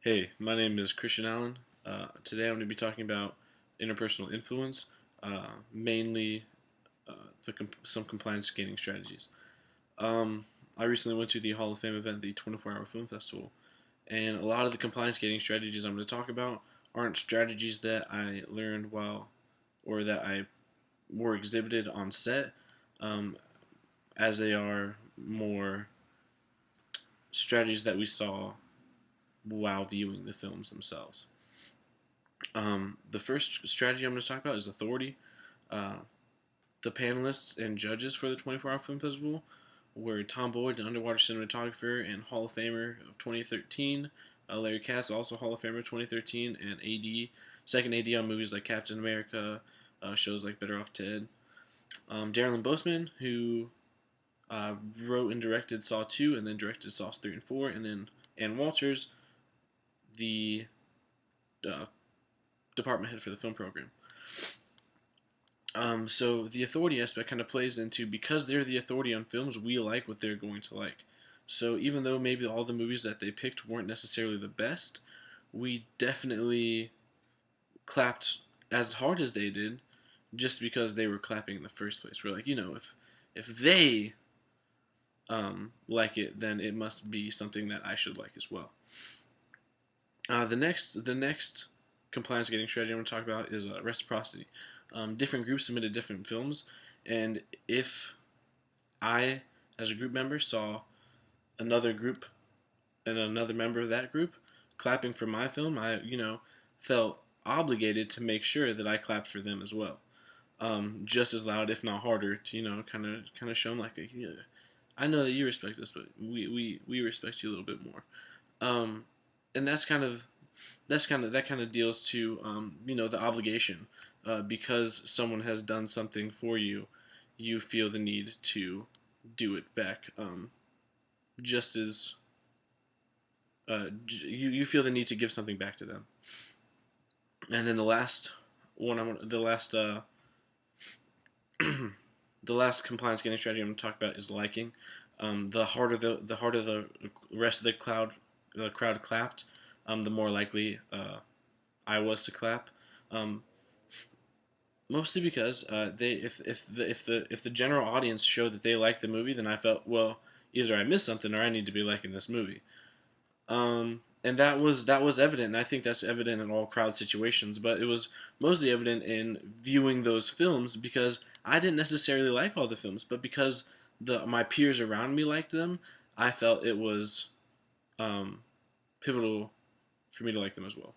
Hey, my name is Christian Allen. Today I'm going to be talking about interpersonal influence, mainly some compliance gaining strategies. Um, I recently went to the Hall of Fame event, the 24-hour film festival, and a lot of the compliance gaining strategies I'm going to talk about aren't strategies that I learned while or that I were exhibited on set, um, as they are more strategies that we saw while viewing the films themselves. The first strategy I'm going to talk about is authority. Uh, the panelists and judges for the 24-hour film festival were Tom Boyd, an underwater cinematographer and Hall of Famer of 2013. Larry Katz, also Hall of Famer 2013, and AD, second AD on movies like Captain America, shows like Better Off Ted. Darren Boseman, who wrote and directed Saw 2 and then directed Saw 3 and 4, and then Ann Walters, the uh, department head for the film program. So the authority aspect kind of plays into, because they're the authority on films, we like what they're going to like. So even though maybe all the movies that they picked weren't necessarily the best, we definitely clapped as hard as they did just because they were clapping in the first place. We're like, if they like it, then it must be something that I should like as well. The next compliance getting strategy I'm going to talk about is reciprocity. Different groups submitted different films, and if I, as a group member, saw another group and another member of that group clapping for my film, I felt obligated to make sure that I clapped for them as well, just as loud, if not harder, to kind of show them like, yeah, I know that you respect us, but we respect you a little bit more. Um, and that kind of deals to the obligation, because someone has done something for you, you feel the need to do it back, just as you feel the need to give something back to them. And then the last one, the last the last compliance getting strategy I'm going to talk about is liking. The harder the rest of the crowd clapped, the more likely I was to clap. Um, Mostly because if the general audience showed that they liked the movie, then I felt, well, either I missed something or I need to be liking this movie. And that was evident, and I think that's evident in all crowd situations. But it was mostly evident in viewing those films, because I didn't necessarily like all the films, but because my peers around me liked them, I felt it was um, pivotal for me to like them as well.